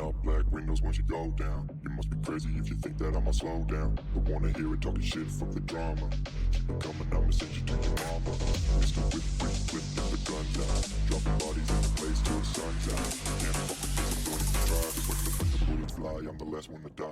up black windows when she go down. You must be crazy if you think that I'ma slow down. Don't wanna hear it talking shit, fuck the drama. Keep it coming, I'ma send you to your mama. Mr. Whip, whip, whip, get the guns out. Dropping bodies in the place till the sun's out. You can't fuck with this, don't even try. Cause when the bullets fly, I'm the last one to die.